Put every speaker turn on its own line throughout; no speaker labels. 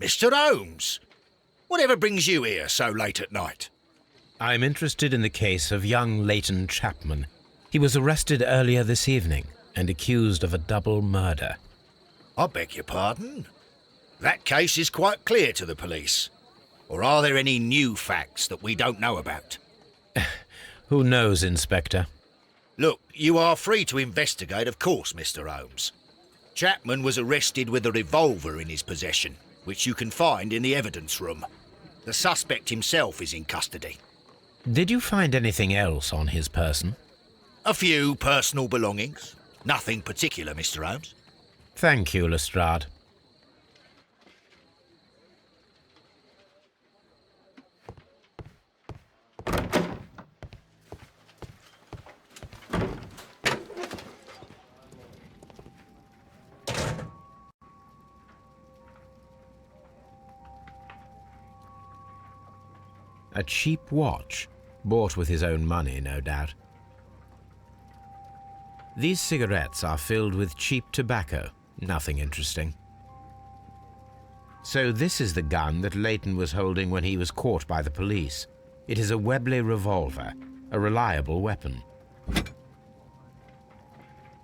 Mr. Holmes, whatever brings you here so late at night?
I'm interested in the case of young Leighton Chapman. He was arrested earlier this evening and accused of a double murder.
I beg your pardon? That case is quite clear to the police. Or are there any new facts that we don't know about?
Who knows, Inspector?
Look, you are free to investigate, of course, Mr. Holmes. Chapman was arrested with a revolver in his possession, which you can find in the evidence room. The suspect himself is in custody.
Did you find anything else on his person?
A few personal belongings. Nothing particular, Mr. Holmes.
Thank you, Lestrade. A cheap watch, bought with his own money, no doubt. These cigarettes are filled with cheap tobacco, nothing interesting. So this is the gun that Leighton was holding when he was caught by the police. It is a Webley revolver, a reliable weapon.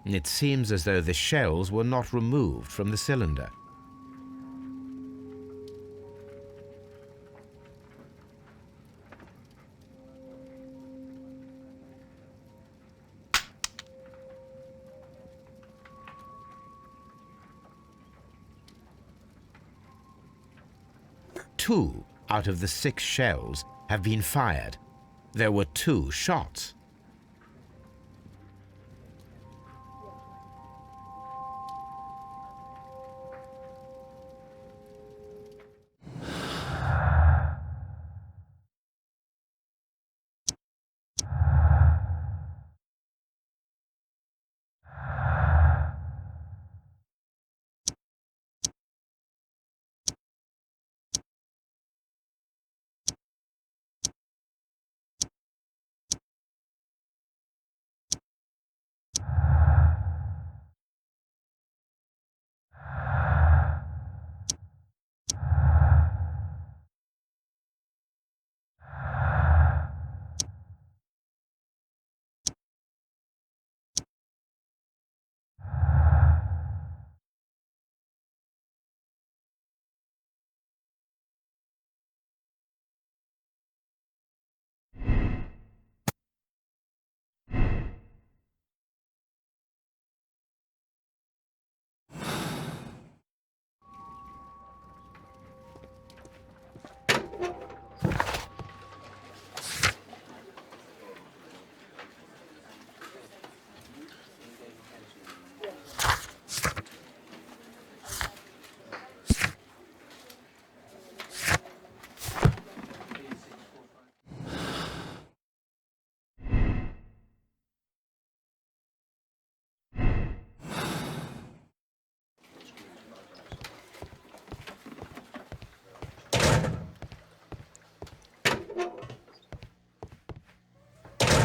It seems as though the shells were not removed from the cylinder. Two out of the 6 shells have been fired. There were 2 shots.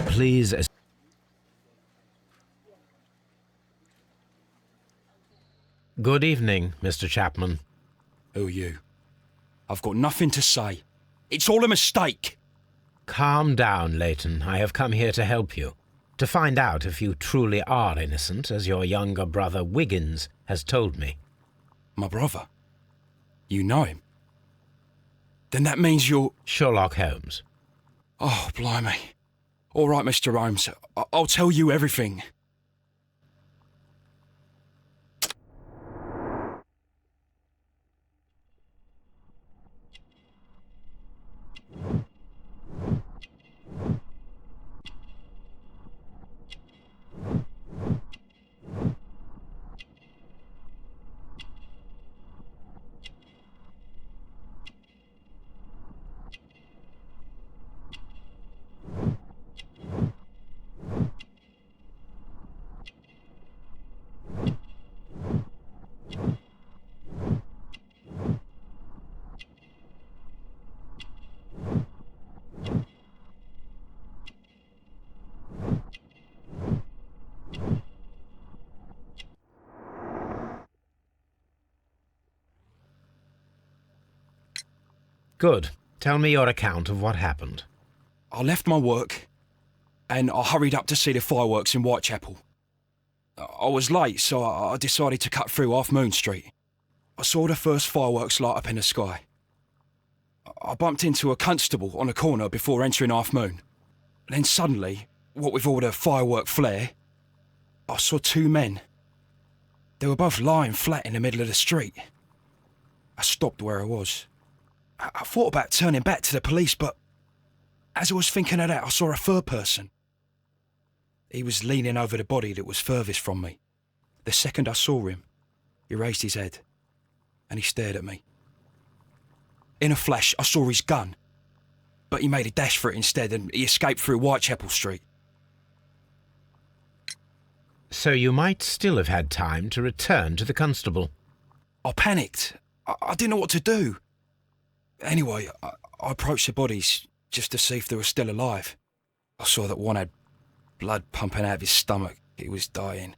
Please. Good evening, Mr. Chapman.
Who are you? I've got nothing to say. It's all a mistake.
Calm down, Leighton. I have come here to help you. To find out if you truly are innocent, as your younger brother Wiggins has told me.
My brother? You know him? Then that means you're...
Sherlock Holmes.
Oh, blimey. All right, Mr. Holmes. I'll tell you everything.
Good. Tell me your account of what happened.
I left my work and I hurried up to see the fireworks in Whitechapel. I was late, so I decided to cut through Half Moon Street. I saw the first fireworks light up in the sky. I bumped into a constable on a corner before entering Half Moon. Then suddenly, what with all the firework flare, I saw two men. They were both lying flat in the middle of the street. I stopped where I was. I thought about turning back to the police, but as I was thinking of that, I saw a third person. He was leaning over the body that was furthest from me. The second I saw him, he raised his head and he stared at me. In a flash, I saw his gun, but he made a dash for it instead and he escaped through Whitechapel Street.
So you might still have had time to return to the constable.
I panicked. I didn't know what to do. Anyway, I approached the bodies just to see if they were still alive. I saw that one had blood pumping out of his stomach. He was dying.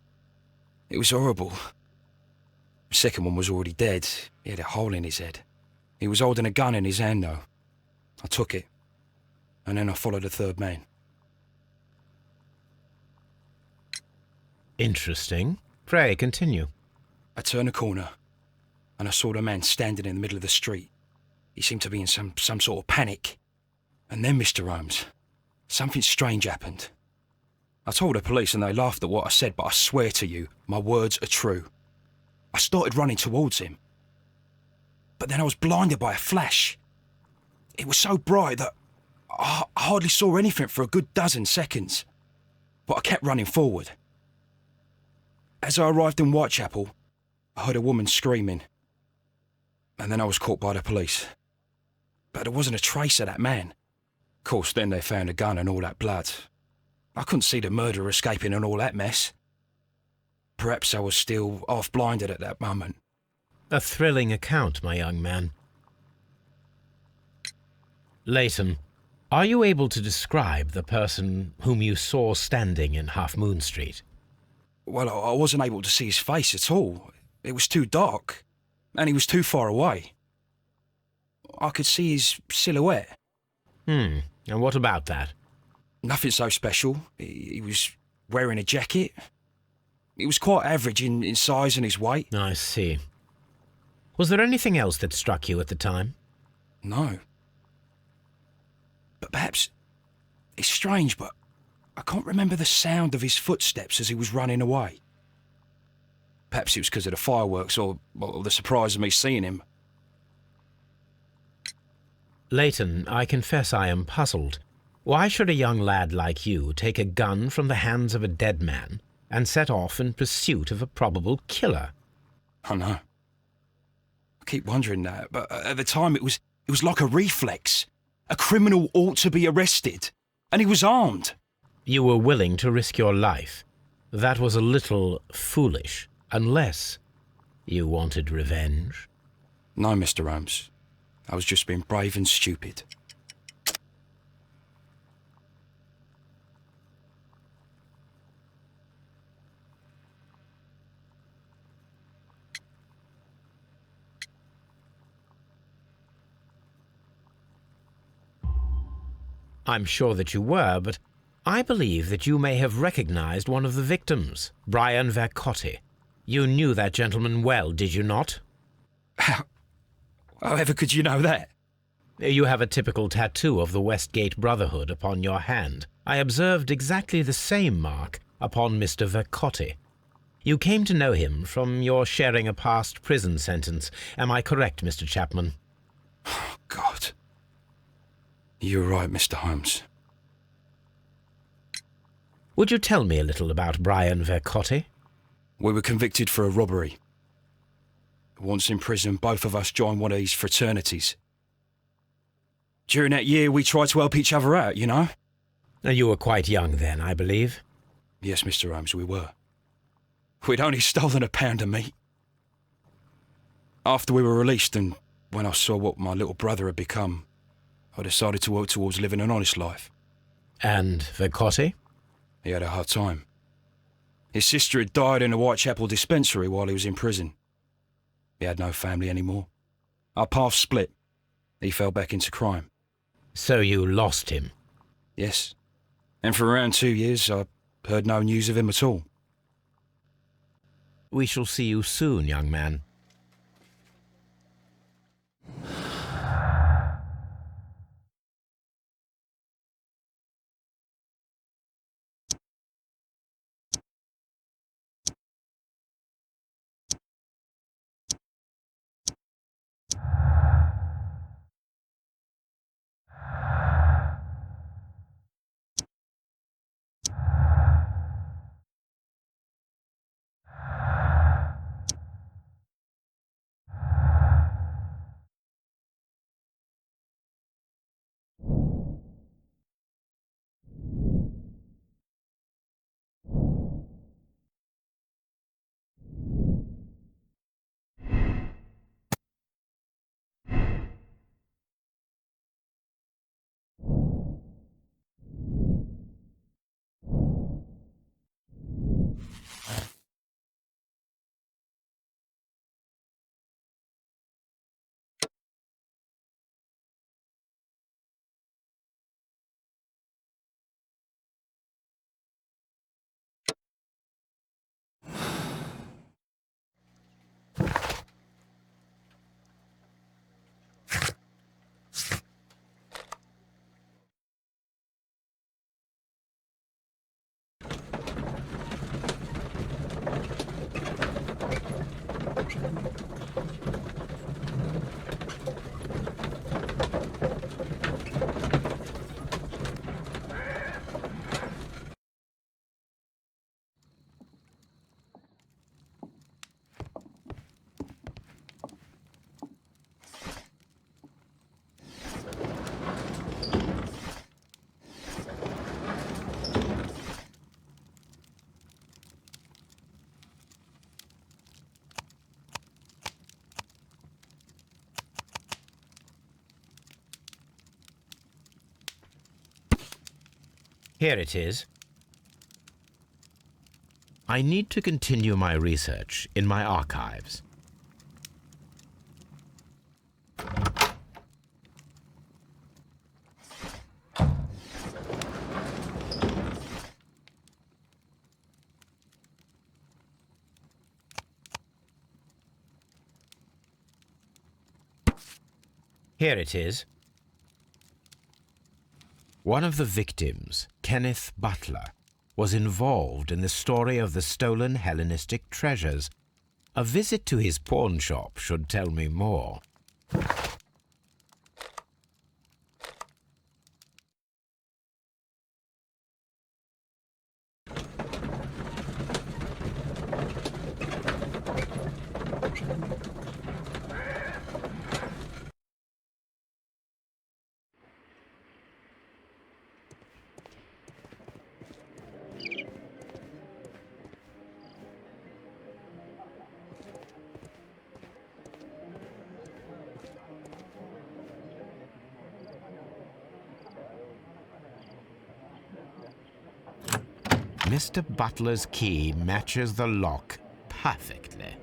It was horrible. The second one was already dead. He had a hole in his head. He was holding a gun in his hand, though. I took it, and then I followed the third man.
Interesting. Pray, continue.
I turned a corner, and I saw the man standing in the middle of the street. He seemed to be in some sort of panic. And then, Mr. Holmes, something strange happened. I told the police and they laughed at what I said, but I swear to you, my words are true. I started running towards him. But then I was blinded by a flash. It was so bright that I hardly saw anything for a good dozen seconds. But I kept running forward. As I arrived in Whitechapel, I heard a woman screaming. And then I was caught by the police. But there wasn't a trace of that man. Of course, then they found a gun and all that blood. I couldn't see the murderer escaping and all that mess. Perhaps I was still half-blinded at that moment.
A thrilling account, my young man. Leighton, are you able to describe the person whom you saw standing in Half Moon Street?
Well, I wasn't able to see his face at all. It was too dark, and he was too far away. I could see his silhouette.
And what about that?
Nothing so special. He was wearing a jacket. He was quite average in size and his weight.
I see. Was there anything else that struck you at the time?
No. But perhaps it's strange, but I can't remember the sound of his footsteps as he was running away. Perhaps it was because of the fireworks or the surprise of me seeing him.
Leighton, I confess I am puzzled. Why should a young lad like you take a gun from the hands of a dead man and set off in pursuit of a probable killer?
I know. I keep wondering that, but at the time it was like a reflex. A criminal ought to be arrested, and he was armed.
You were willing to risk your life. That was a little foolish, unless you wanted revenge.
No, Mr. Holmes. I was just being brave and stupid.
I'm sure that you were, but I believe that you may have recognized one of the victims, Brian Vercotti. You knew that gentleman well, did you not?
However could you know that?
You have a typical tattoo of the Westgate Brotherhood upon your hand. I observed exactly the same mark upon Mr. Vercotti. You came to know him from your sharing a past prison sentence. Am I correct, Mr. Chapman?
Oh, God. You're right, Mr. Holmes.
Would you tell me a little about Brian Vercotti?
We were convicted for a robbery. Once in prison, both of us joined one of these fraternities. During that year, we tried to help each other out, you know?
You were quite young then, I believe.
Yes, Mr. Holmes, we were. We'd only stolen a pound of meat. After we were released and when I saw what my little brother had become, I decided to work towards living an honest life.
And Vercotti?
He had a hard time. His sister had died in a Whitechapel dispensary while he was in prison. He had no family anymore. Our paths split. he fell back into crime.
So you lost him?
Yes. And for around 2 years, I heard no news of him at all.
We shall see you soon, young man. Here it is. I need to continue my research in my archives. Here it is. One of the victims, Kenneth Butler, was involved in the story of the stolen Hellenistic treasures. A visit to his pawn shop should tell me more. Mr. Butler's key matches the lock perfectly.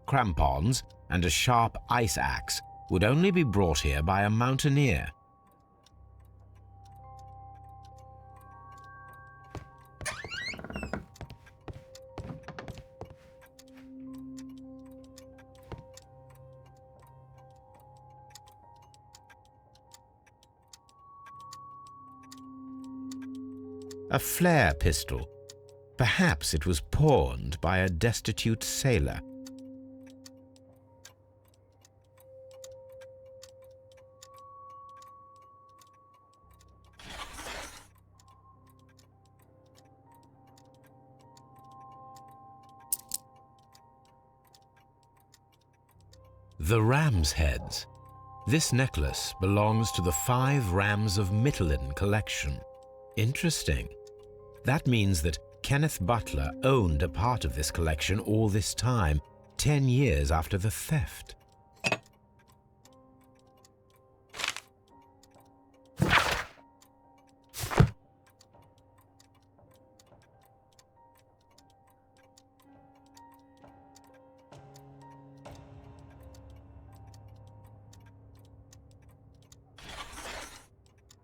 Crampons and a sharp ice axe would only be brought here by a mountaineer. A flare pistol. Perhaps it was pawned by a destitute sailor. The ram's heads. This necklace belongs to the 5 Rams of Mittelin collection. Interesting. That means that Kenneth Butler owned a part of this collection all this time, 10 years after the theft.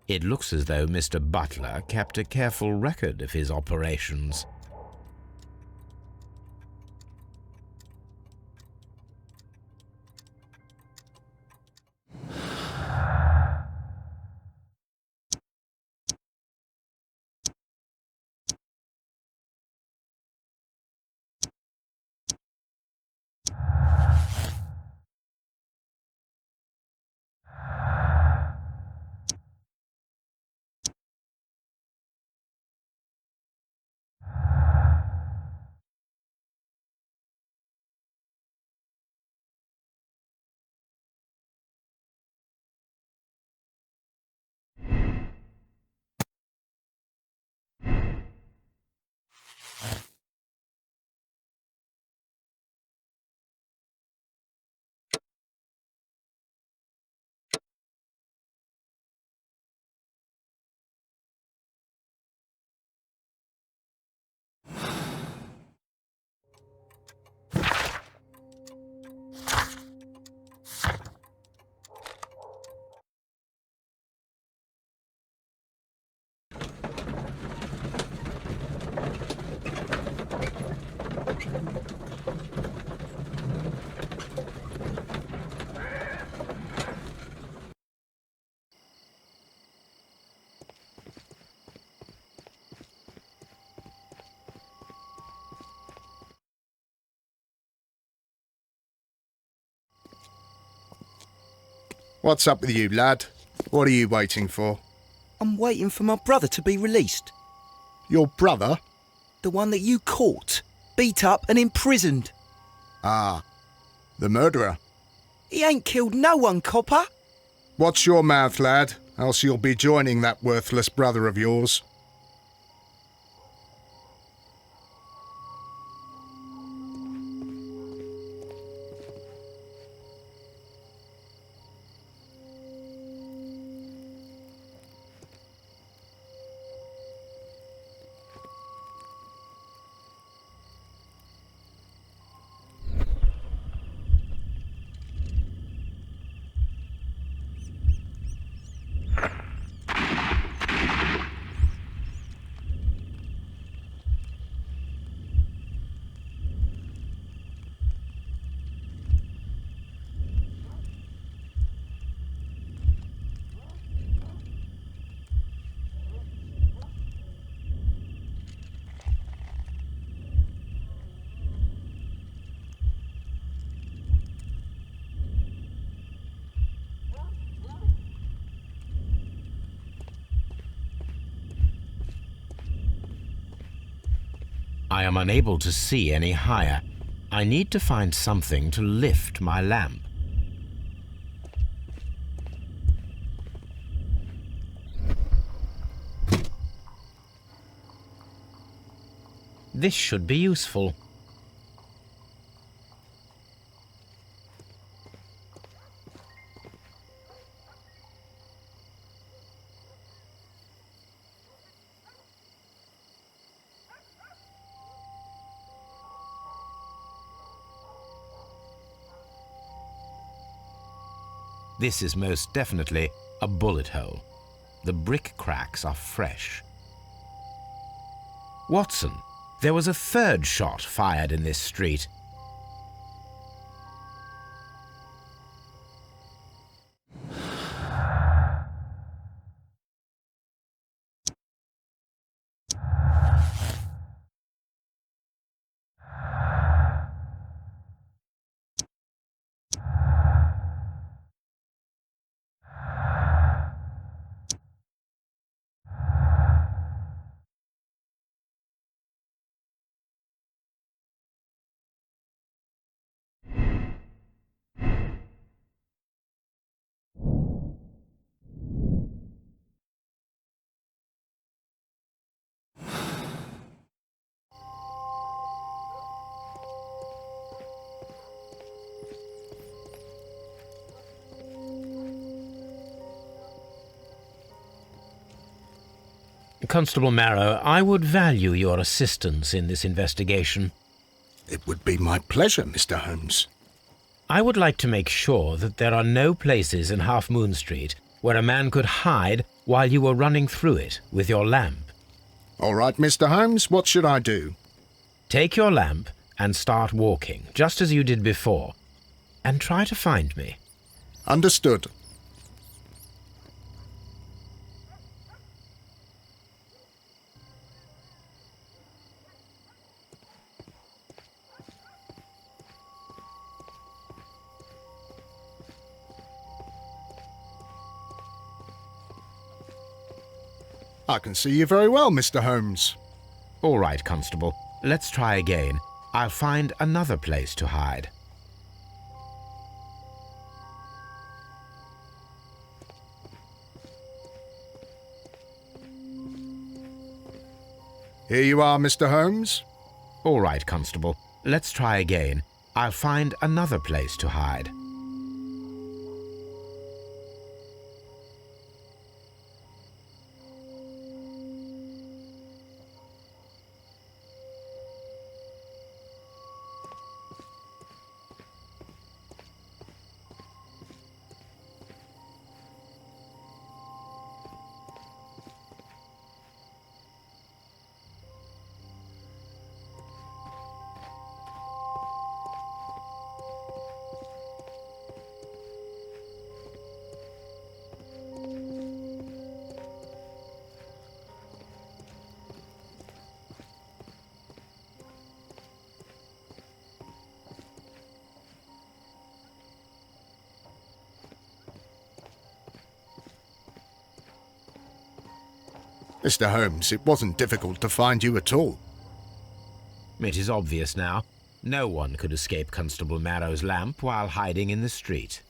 It looks as though Mr. Butler kept a careful record of his operations.
What's up with you, lad? What are you waiting for?
I'm waiting for my brother to be released.
Your brother?
The one that you caught, beat up and imprisoned.
Ah, the murderer.
He ain't killed no one, copper.
Watch your mouth, lad, else you'll be joining that worthless brother of yours.
I am unable to see any higher. I need to find something to lift my lamp. This should be useful. This is most definitely a bullet hole. The brick cracks are fresh. Watson, there was a third shot fired in this street. Constable Marrow, I would value your assistance in this investigation.
It would be my pleasure, Mr. Holmes.
I would like to make sure that there are no places in Half Moon Street where a man could hide while you were running through it with your lamp.
All right, Mr. Holmes, what should I do?
Take your lamp and start walking, just as you did before, and try to find me.
Understood. I can see you very well, Mr. Holmes.
All right, Constable. Let's try again. I'll find another place to hide.
Here you are, Mr. Holmes.
All right, Constable. Let's try again. I'll find another place to hide.
Mr. Holmes, it wasn't difficult to find you at all.
It is obvious now. No one could escape Constable Marrow's lamp while hiding in the street.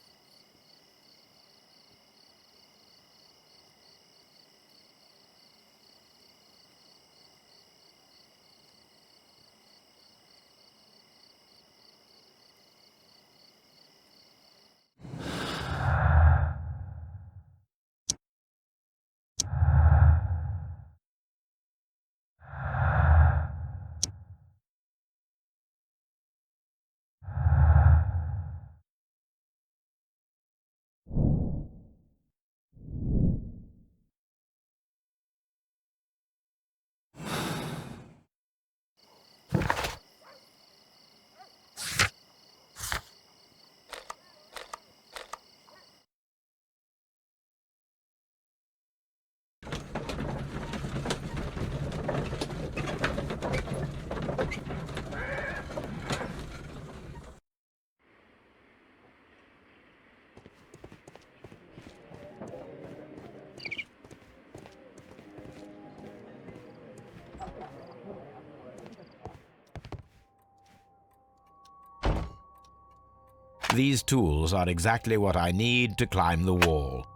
These tools are exactly what I need to climb the wall.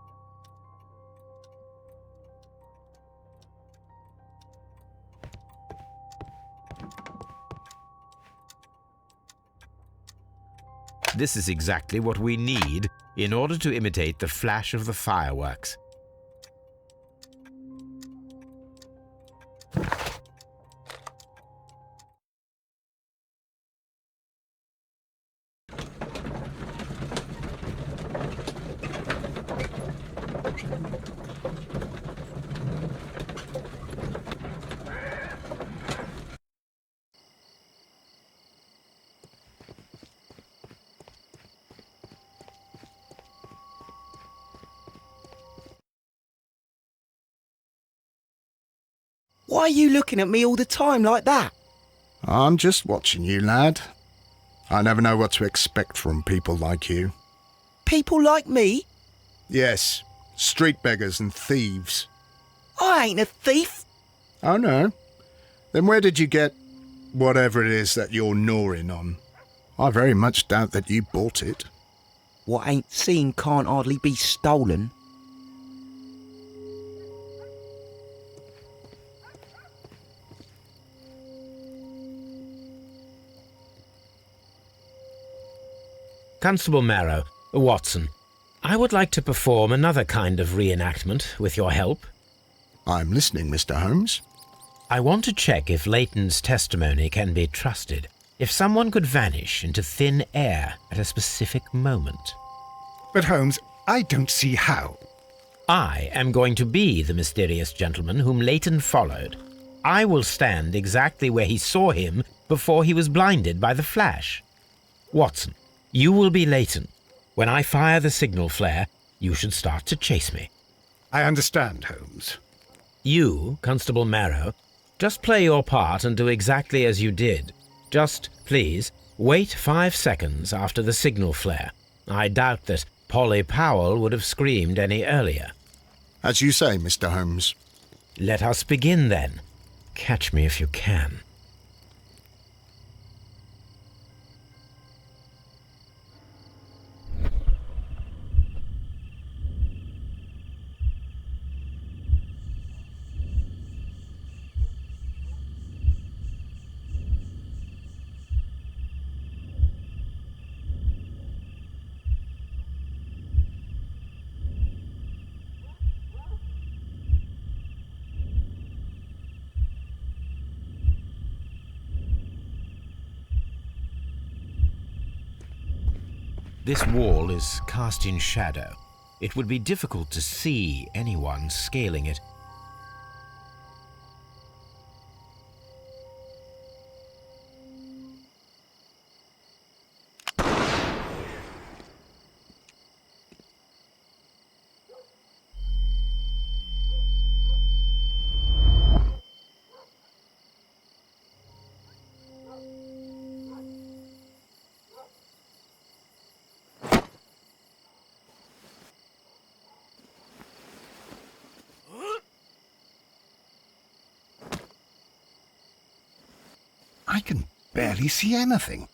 This is exactly what we need in order to imitate the flash of the fireworks.
Why are you looking at me all the time like that?
I'm just watching you, lad. I never know what to expect from people like you.
People like me?
Yes, street beggars and thieves.
I ain't a thief.
Oh, no? Then where did you get whatever it is that you're gnawing on? I very much doubt that you bought it.
What ain't seen can't hardly be stolen.
Constable Marrow, Watson, I would like to perform another kind of reenactment with your help.
I'm listening, Mr. Holmes.
I want to check if Leighton's testimony can be trusted. If someone could vanish into thin air at a specific moment.
But Holmes, I don't see how.
I am going to be the mysterious gentleman whom Leighton followed. I will stand exactly where he saw him before he was blinded by the flash. Watson, you will be Leighton. When I fire the signal flare, you should start to chase me.
I understand, Holmes.
You, Constable Marrow, just play your part and do exactly as you did. Just, please, wait 5 seconds after the signal flare. I doubt that Polly Powell would have screamed any earlier.
As you say, Mr. Holmes.
Let us begin then. Catch me if you can. This wall is cast in shadow. It would be difficult to see anyone scaling it.
I can barely see anything.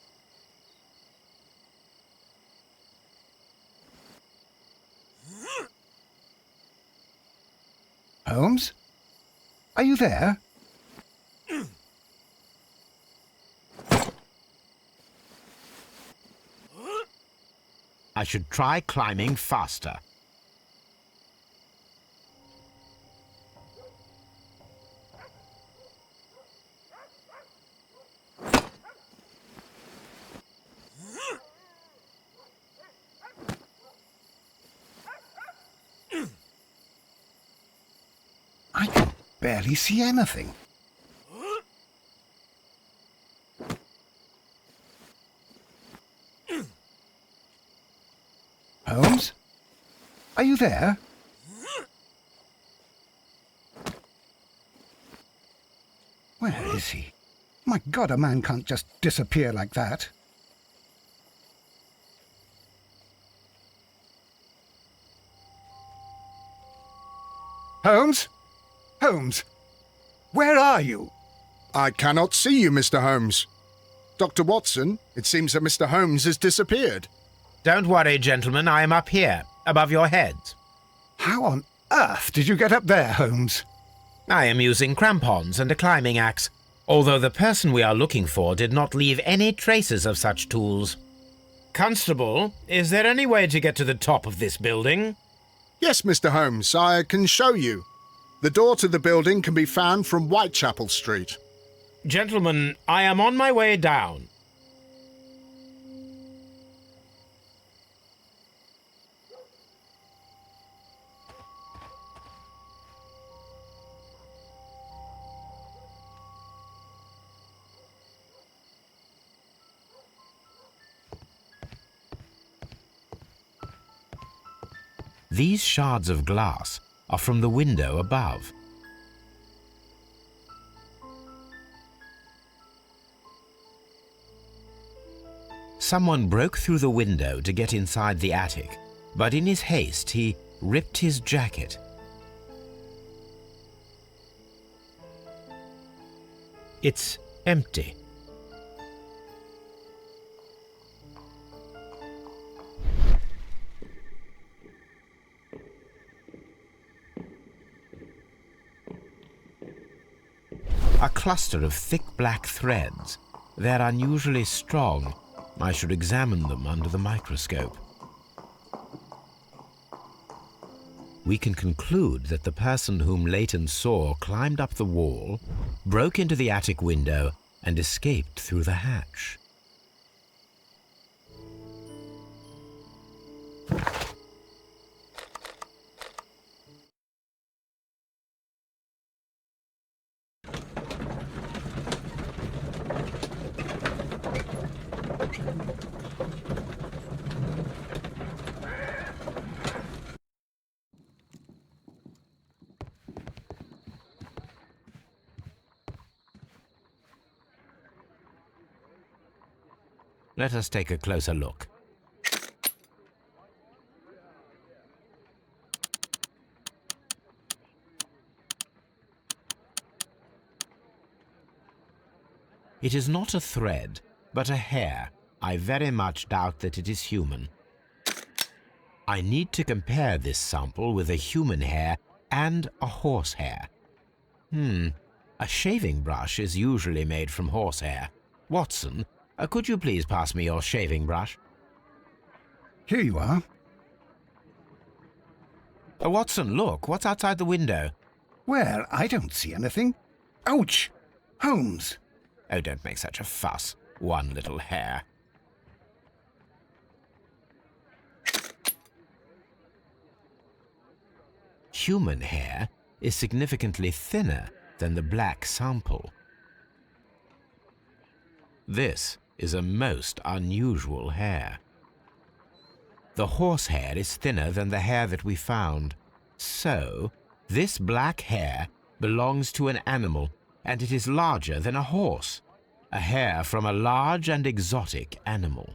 Holmes? Are you there?
I should try climbing faster.
I can barely see anything. Holmes? Are you there? Where is he? My God, a man can't just disappear like that. Holmes? Holmes? Where are you? I cannot see you, Mr. Holmes. Dr. Watson, it seems that Mr. Holmes has disappeared.
Don't worry, gentlemen, I am up here, above your heads.
How on earth did you get up there, Holmes?
I am using crampons and a climbing axe, although the person we are looking for did not leave any traces of such tools. Constable, is there any way to get to the top of this building?
Yes, Mr. Holmes, I can show you. The door to the building can be found from Whitechapel Street.
Gentlemen, I am on my way down. These shards of glass are from the window above. Someone broke through the window to get inside the attic, but in his haste he ripped his jacket. It's empty. A cluster of thick black threads. They're unusually strong. I should examine them under the microscope. We can conclude that the person whom Leighton saw climbed up the wall, broke into the attic window, and escaped through the hatch. Let us take a closer look. It is not a thread, but a hair. I very much doubt that it is human. I need to compare this sample with a human hair and a horse hair. A shaving brush is usually made from horsehair. Watson, could you please pass me your shaving brush?
Here you are.
Watson, look, what's outside the window?
Well, I don't see anything. Ouch! Holmes!
Oh, don't make such a fuss. One little hair. Human hair is significantly thinner than the black sample. This is a most unusual hair. The horsehair is thinner than the hair that we found. So, this black hair belongs to an animal, and it is larger than a horse. A hair from a large and exotic animal.